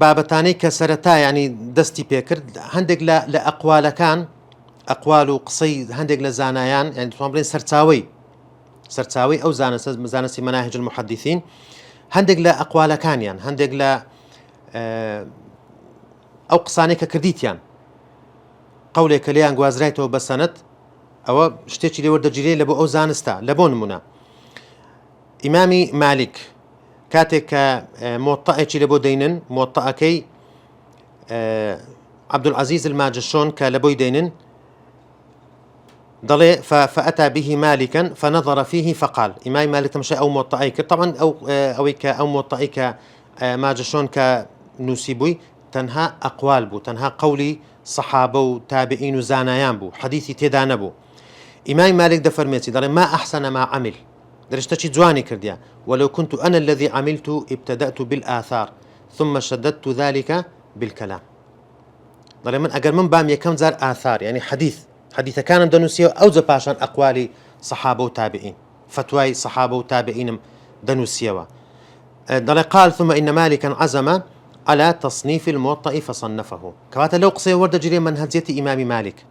بابەتانەی کە سەرەتا ینی دەستی پێکرد هەندێک لە ئەقوالەکان ئەقوال و قسەی هەندێک لە زانایان یعنی توان بڵێن سەرچاوی ئەو زانستی مەناهیج المحەدیثین هەندێک لە ئەقوالەکانیان هەندێک لە ئەو قسانەی کە کردیتیان قەولێک کە لێیان گوازرایەوە بە سەنەد ئەوە شتێکی لێ وەردەگیرێ لە بۆ ئەو زانستە لە بۆ نمونە ئیمامی مالک کاتێک کە مۆتەئێکی لە بۆ دەینن مۆتەئەکەی عەبدولعەزیز الماجشون کە لە بۆی دەینن ضلي فأتى به مالكا فنظر فيه فقال إمام مالك تمشي أو موطئيك طبعا أو موطئيك ماجشون كنوسيبوي تنها أقوال بو تنها قولي صحابة وتابعين وزانايان بو حديثي تيدان بو إمام مالك دفرميتي ضلي ما أحسن ما عمل درشتشي جواني كرديا ولو كنت أنا الذي عملت ابتدأت بالآثار ثم شددت ذلك بالكلام ضلي من أقل من بام يكم زار آثار يعني حديث كان دنوسيا أو زباشان أقوالي صحابة وتابعين فتواي صحابة وتابعين دنوسيا دل قال ثم إن مالكا عزم على تصنيف الموطأ فصنفه كواتا لو قصي ورد جري منهجية إمام مالك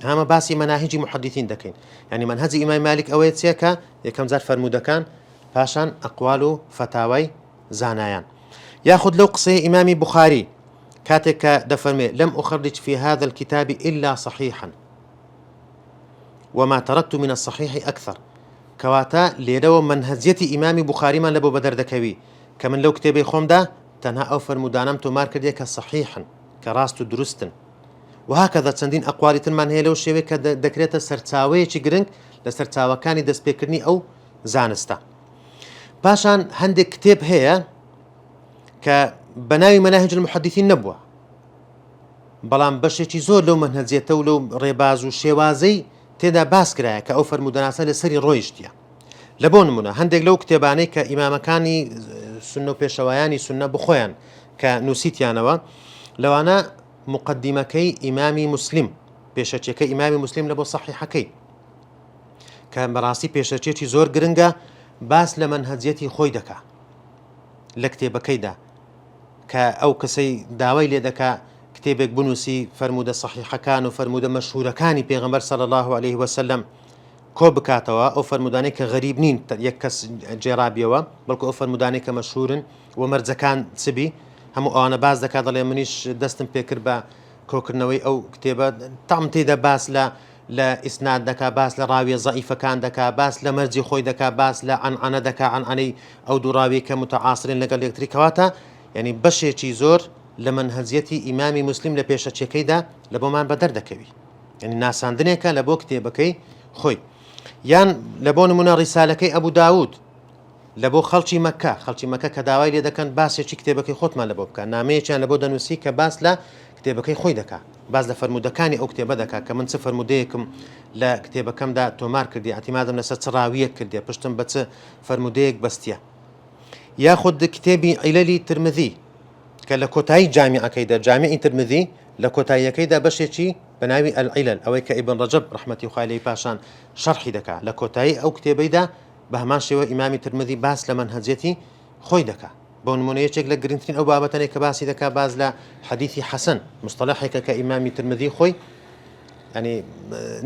هما باسي مناهج محدثين دكين يعني منهج إمام مالك أويتسيكا يكم زار فرمودا كان باشان أقوال فتاوي زانايان ياخذ لو قصي إمام بخاري كاتك دفرمي لم أخرج في هذا الكتاب إلا صحيحا وما تركت من الصحيح أكثر كواتا ليرو منهجية إمام بخاري من لبو بدر دكوي كمن لو كتابي خوم دا تنها أوفر مدانم تمار كرديك صحيحا كراست درستن وهكذا تسندين أقوالي تنمان هي لو شوي كدكريتا سرتاوي چي گرنگ لسرتاوي كاني دست بكرني أو زانستا باشان هندك كتاب هي كبناوي مناهج المحدثين نبوة بلان بشيكي زور لو منهجيته ولو ريباز وشيوازي تێدا باس کرایە کە ئەو فەرمودەناسە لەسەری ڕۆیشتیە لە بۆ نمونە هەندێک لەو کتێبانەی کە ئیمامەکانی سنە و پێشەوایانی سنە بخۆیان کە نووسیتیانەوە لەوانە مقدمەکەی ئیمامی مسلم پێشەچێکەکە ئیمامی مسلم لە بۆ سەحیحەکەی کە بەڕاستی پێشەچێکی زۆر گرنگە باس لە منهجیەتی خۆی دەکا لە کتێبەکەیدا کە ئەو کەسەی داوای لێ دەکا كتابك بنوسي فرمودة صحيحة كان وفرمودة مشهورة كان بيغمبر صلى الله عليه وسلم كوب كاتوا أو فرمودانيك غريب نين يكس جرابيوا بلكو أو فرمودانيك مشهور ومرزا كان سبي هم أنا باز دكا ضل منيش دستن بيكر با كوكرنوي أو كتابة طعم تيدا باس لا إسناد دكا باس لراوية ضعيفة كان دكا باس لمرزي خوي دكا باس عن أنا دكا عن أني أو دراوي كمتعاصرين لقال يكتريكواتا يعني بشي چي زور لمنهجية إمام مسلم لبيشة شكيدا لبومان بدر دكوي يعني ناس عندنيك لبو كتابكي خوي يان لبو نمونا رسالكي أبو داود لبو خلشي مكة كداوي ليدا كان باس يشي كتابكي خوت ما لبو بكا ناميش يان لبو دنوسي كباس لا کتێبەکەی خۆی دەکات باز لە فەرمودەکانی ئەو کتێبە دەکات کە من چ فەرمودەیەکم لە کتێبەکەمدا تۆمار کردی ئەتیمادم لەسەر چ ڕاویەک کردی پشتم بە چ فەرمودەیەک بەستیە یاخود کتێبی عیلەلی ترمذی کە لە کۆتایی جامیعەکەیدا جامیعی ترمذی لە کۆتاییەکەیدا بەشێکی بە ناوی العیلل ئەوەی کە ئیبن ڕەجەب ڕەحمەتی خوای لێی پاشان شەرحی دەکات لە کۆتایی ئەو کتێبەیدا بە هەمان شێوە ئیمامی ترمذی باس لە منهەجەتی خۆی دەکات بۆ نمونە یەکێک لە گرنگترین ئەو بابەتانەی کە باسی دەکات باز لە حەدیثی حەسەن مستەلەحێکە کە ئیمامی ترمذی خۆی ینی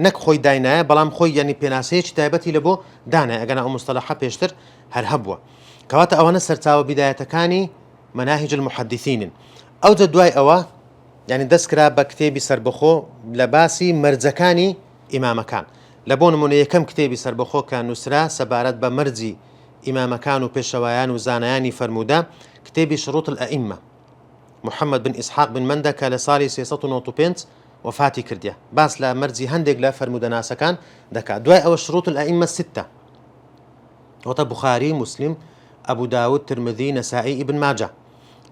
نەک خۆی داینایە بەڵام خۆی ینی پێناسەیەکی تایبەتی لە بۆ دانای ئەگەنا ئەو مستەلەحە پێشتر هەر هەبووە کەواتە ئەوانە سەرچاوە بیدایەتەکانی مناهج المحدثینن ئەوجە دوای ئەوە ینی دەستکرا بە کتێبی سربەخۆ لە باسی مەرجەکانی ئیمامەکان لە بۆ نمونە یەکەم کتێبی سربەخۆ کە نووسرا سەبارەت بە مەرجی ئیمامەکان و پێشەوایان و زانایانی فەرموودا کتێبی شروط الئەئیمە محەممەد بن ئیسحاق بن مەندە کە لە ساڵی 395 وفاتی کردیە باس لە مەرجی هەندێک لە فەرمودەناسەکان دەکات دوای ئەوە شروط الئەئیمە ستە وەتە بوخاری مسلم ئەبوو داود ترمذی نەسائی ئیبن ماجە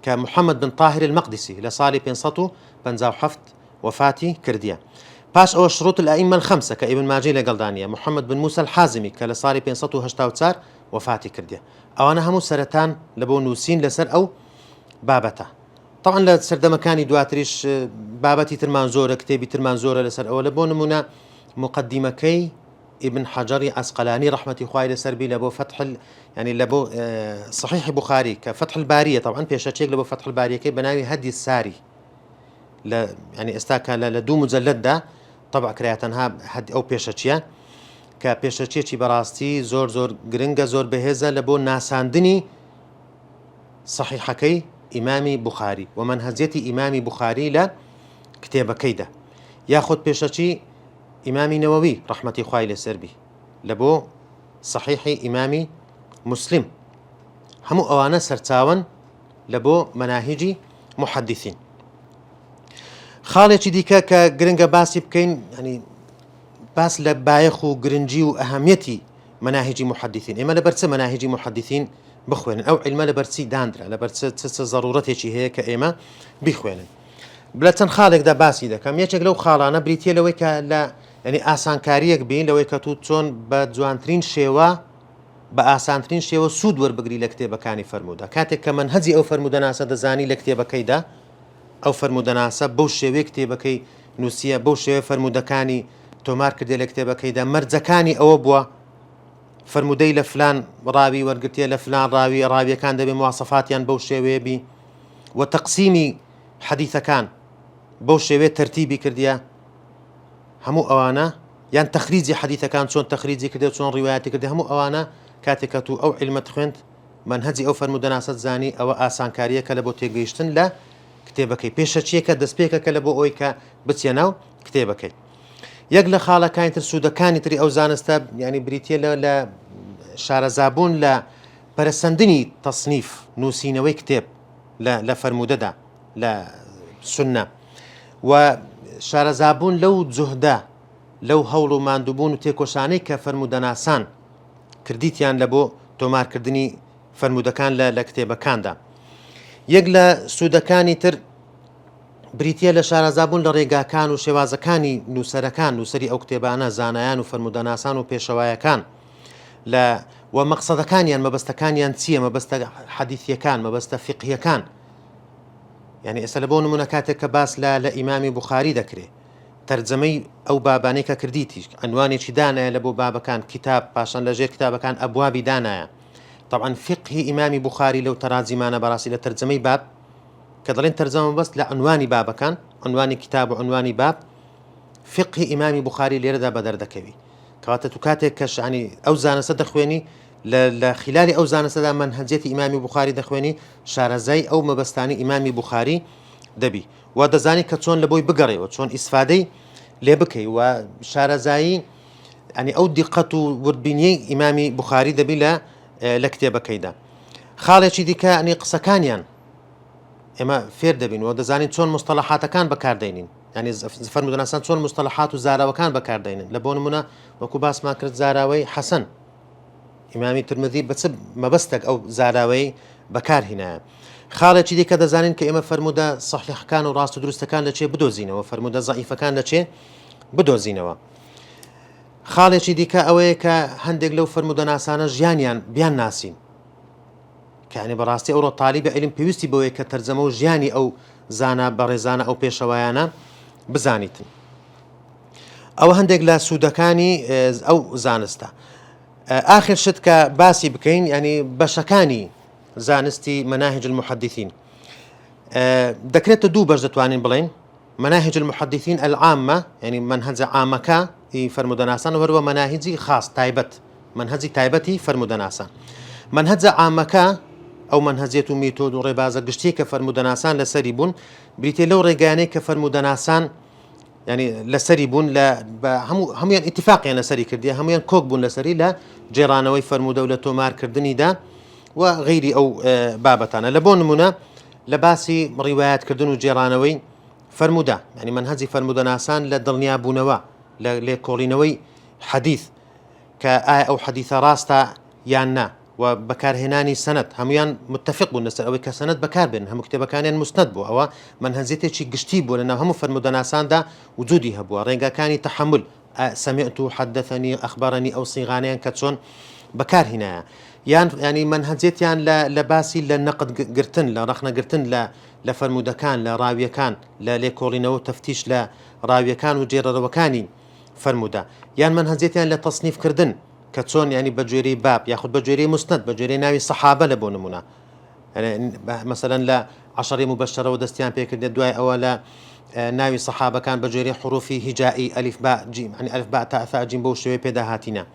کە محەممەد بن طاهر المەقدسی لە ساڵی 557 وفاتی کردیە پاش ئەوە شروط الئەئیمە الخەمسە کە ئیبن ماجەی لەگەڵدانیە محەممەد بن موسى الحازمی کە لە ساڵی 584 وفاتی کردیە ئەوانە هەموو سەرەتان لە بۆ نووسین لەسەر ئەو بابەتە طبعا لە سەردەمەکانی دواتریش بابەتی ترمان زۆرە کتێبی ترمان زۆرە لەسەر ئەوە لە بۆ نمونە مقدمەکەی ابن حەجەری عەسقەلانی ڕەحمەتی خوای لەسەربی لە بۆ فتح ینی لە بۆ صحیح بوخاری کە فتح الباریە طبعا پێشەچێک لە بۆ فتح الباریەکەی بە ناوی هەدی الساری لە ینی ئێستا کە لە دوو مجەلەددا طبع کرایە تەنها ئەو پێشەچیە کە پێشەچێکی بەڕاستی زۆر زۆر گرنگە زۆر بەهێزە لە بۆ ناساندنی صحیحەکەی ئیمامی بوخاری و منهەجەتی ئیمامی بوخاری لە کتێبەکەیدا یاخود پێشەچی ئیمامی نەوەوی ڕەحمەتی خوای لەسەربی لە بۆ صحیحی ئیمامی مسلم هەموو ئەوانە سەرچاوەن لە بۆ مەناهیجی محەدیثین خاڵێکی دیکە کە گرنگە باسی بکەین ینی باس لە بایەخ و گرنگی و ئەهەمیەتی مناهیجی محەدیثین ئێمە لەبەر چ مناهیجی محەدیثین بخوێنن ئەو علمە لەبەر چی دانرا لەبەر چ ضرورەتێکی هەیە کە ئێمە بیخوێنن بلە چەند خاڵێکدا باسی دەکەم یەکێک لەو خاڵانە بریتە لەوەی کە لە ینی ئاسانکاریەک بین لەوەی کە تو چۆن بە جوانترین شێوە بە ئاسانترین شێوە سوود وەربگری لە کتێبەکانی فەرموودا کاتێک کە منهەجی ئەو فەرمودەناسە دەزانی لە کتێبەکەیدا ئەو فەرمودەناسە بەو شێوەیە کتێبەکەی نووسیە بەو شێوەیە فەرمودەکانی تۆمار کردێ لە کتێبەکەیدا مەرجەکانی ئەوە بووە فەرمودەی لە فلان ڕاوی وەرگرتێ لە فلان ڕاویەکان دەبێ مواسەفاتیان بەو شێوەیە بی و تەقسیمی حەدیثەکان بەو شێوەیە تەرتیبی کردیە هەموو ئەوانە یان تەخریجی حەدیثەکان چۆن تەخریجی کردێ چۆن ڕیوایەتی کردێ هەموو ئەوانە کاتێک کە تو ئەو علمت خوێند منهەجی ئەو فەرمودەناسەت زانی ئەوە ئاسانکاریەکە لە بۆ تێگەیشتن لە کتێبەکەی پێشەچیەکە دەستپێکەکە لە بۆ ئەوی کە بچێ ناو کتێبەکەی یەک لە خاڵەکانی تر سوودەکانی تری ئەو زانستە ینی بریتە لە شارەزابوون لە پەرسەندنی تەصنیف نووسینەوەی کتێب لە فەرمودەدا لە سونە و شارەزابوون لەو جوهدە لەو هەوڵ و ماندووبوون و تێکۆشانەی کە فەرمودەناسان کردیتیان لە بۆ تۆمارکردنی فەرمودەکان لە کتێبەکاندا یەک لە سوودەکانی تر بریتە لە شارەزابوون لە ڕێگاکان و شێوازەکانی نووسەرەکان نووسری ئەو کتێبانە زانایان و فەرمودەناسان و پێشەوایەکان لە و مەقسەدەکانیان مەبەستەکانیان چییە مەبەستە حەدیثیەکان مەبەستە فقهیەکان یعنی ئێستا لە بۆ نمونە کاتێک کە باس لە ئیمامی بوخاری دەکرێت تەرجەمەی ئەو بابانەی کە کردیتیش ئەنوانێکی دانایە لە بۆ بابەکان کتاب پاشان لەژێر کتابەکان ئەبوابی دانایە طبعا فقهی ئیمامی بوخاری لەو تەراجیمانە بەڕاستی لە تەرجەمەی باب کە دەڵێن تەرجەمە بەست لە عنوانی بابەکان عنوانی کتاب و عنوانی باب فقهی ئیمامی بوخاری لێرەدا بەدەردەکەوی کەواتە تو کاتێک کەش عنی ئەو زانستە دەخوێنی لە خلالی ئەو زانستەدا منهەجەتی ئیمامی بوخاری دەخوێنی شارەزای ئەو مەبەستانی ئیمامی بوخاری دەبی و دەزانی کە چۆن لە بۆی بگەڕێەوە چۆن ئیسفادەی لێ بکەی و شارەزایی ینی ئەو دیقەت و وردبینیەی ئیمامی بوخاری دەبی لە کتێبەکەیدا خاڵێکی دیکە ئەنی قسەکانیان ئێمە فێر دەبین و دەزانین چۆن مستەلەحاتەکان بەکاردێنین ینی فەرمودەناسان چۆن مستەلەحات و زاراوەکان بەکاردێنن لە بۆ نمونە وەکو باسمان کرد زاراوەی حەسەن ئیمامی ترمذی بە چ مەبەستێک ئەو زاراوەی بەکارهێنایە خاڵێکی دیکە دەزانین کە ئێمە فەرموودە سەحیحەکان و ڕاست و دروستەکان لەچێ بدۆزینەوە، فەرموودە زەعیفەکان لەچێ بدۆزینەوە. خاڵێکی دیکە ئەوەیە کە هەندێک لەو فەرموودە ناسانە ژیانیان بیان ناسین، کەانی بەڕاستی ئەوڕۆ تالیبە عیلم پێویستی بەوەیە کە تەرجەمە و ژیانی ئەو زانە بەڕێزانە ئەو پێشەوایانە بزانیتن. ئەوە هەندێک لە سوودەکانی ئەو زانستە. ئاخر شت کە باسی بکەین ینی بەشەکانی زانستی مناهج المحدثین دەکرێتە دوو بەش دەتوانین بڵین. مناهج المحدثين العامة يعني منهج عامك فرمودناسان وهو مناهجي خاص تايبت منهجي تايبتي فرمودناسان منهج عامك أو منهجية ميتود وربازة قشتي كفرمودناسان لسريبون بريتي لو رجاني كفرمودناسان يعني لسريبون لا هم يعني اتفاق يعني لسري كرديا هم يعني كوكبون لسري لا جيرانوي فرمودة مار كردني دا وغيري أو بابتانا لبون منا لباسي روايات كردن جيرانوي فرمودا يعني منهجي فرمودا ناسان لدڵنیا بوونەوە لێ کۆڵینەوەی حەدیث کە ئایا ئەو حەدیثە ڕاستە یان نا و بەکارهێنانی سەنەد هەمویان متفق بوون لەسەر ئەوەی کە سەنەد بەکاربێن هەموو کتێبەکانیان مستند بوو ئەوە منهجێتێکی گشتی بوو لەناو هەموو فەرموودە ناساندا وجودی هەبووە ڕێگاکانی تەحمل سمعت حدثني أخبرني أو صيغانيان كتسون بكارهنا يعني منهجيتيان لا باسي لنقد قرتن لا رخنا قرتن لا لفرمودكان لا راويكان لا ليكورينو تفتيش لا راويكان وجير روكاني فرمودا يعني منهجيتيان لتصنيف كردن كتسون يعني بجوري باب ياخذ بجوري مسند بجوري ناوي صحابة لبونمونا يعني مثلا لا 10 مبشرة ودستيان بيكر دواي أولا ناوي صحابة كان بجوري حروفي هجائي ألف باء جيم يعني ألف باء تاء ثاء جيم بوشوي بيدا هاتينا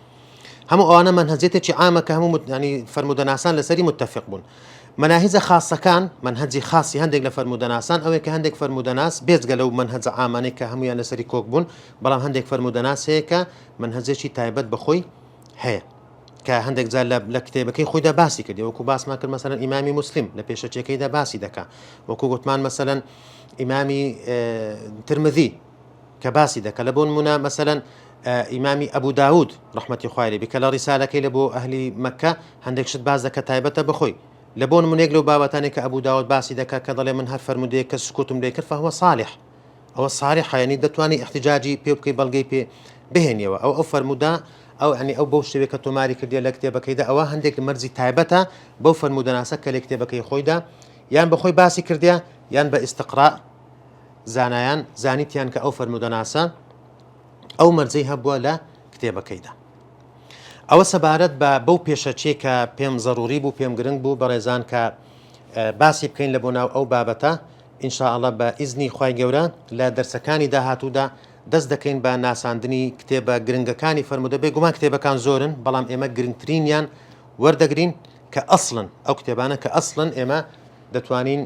هم أنا منهجيتي عامة كهم يعني فرمودناسان لسري متفق بون مناهج خاصة كان منهجي خاصي هندق لفرمودناسان أو كهندق فرمودناس بيز قالوا منهج عاماني كهم يعني لسري كوك بون بلام هندق فرمودناس هيك منهجي تايبت بخوي هي كهندك زال لكتابك خوي دا باسي كدي وكو باس ما كان مثلا إمامي مسلم لبيشة كيدا باسي دكا وكو قطمان مثلا إمامي ترمذي كباسي دكا لبون منا مثلا إمامي أبو داود رحمة خوالي بكلا رسالة كي لبو أهل مكة هندك شد باز دكا تايبتا بخوي لبون من يقلو بابتاني كأبو داود باسي دكا كظل منها فرمودي كسكوتم ديكر فهو صالح أو الصالح يعني دتواني احتجاجي بيبكي بلقي بي بهنيوا أو فرمودا أو يعني أو بوشتي كتماري كردي لكتابك كيدا أو هندك مرزي تايبتا بو فرمودناسك لكتابك يخويدا يان بخوي باسي كرديا يان باستقراء زانيان زانيتيان كأو فرمودناسا أو مرزي هبوا لا كتابك كيدا أو سبارت بو بيشتشي كبيم ضروري بو بيم جرنج بو بريزان ك باسي بكين لبونا أو بابتا إن شاء الله بإذن خواي جورا لا درسكاني دا هاتو دا دەست دەکەین بە ناساندنی کتێبە گرنگەکانی فەرموودە بێگومان کتێبەکان زۆرن بەڵام ئێمە گرنگترینیان وەردەگرین کە ئەسڵن ئەو کتێبانە کە ئەسڵن ئێمە دەتوانین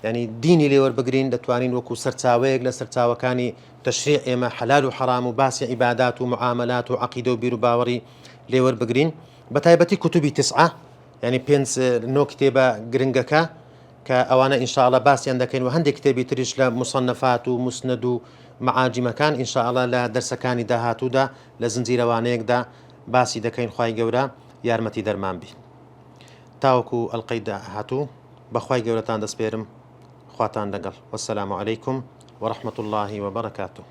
ینی دینی لێوەربگرین دەتوانین وەکو سەرچاوەیەک لە سەرچاوەکانی تەشریع ئێمە حەلال و حەرام و باسی عیبادات و معاملات و عەقیدە و بیر و باوەڕی لێوەربگرین بەتایبەتی کوتوبی تسعە ینی 5 کتێبە گرنگەکە کە ئەوانە ئینشاءالله باسییان دەکەین و هەندێک کتێبی تریش لە مصنفات و مسند و معاجمەکان ئینشاءالله لە دەرسەکانی داهاتوودا لە زنجیرەوانەیەکدا باسی دەکەین خوای گەورە یارمەتی دەرمان بی تاوەکو ئەڵقەی داهاتوو بەخوای گەورەتان دەسپێرم خواتان لەگەڵ وەسەلام عەلەیکوم وەڕەحمەتوڵڵاهی وەبەرەکاتوه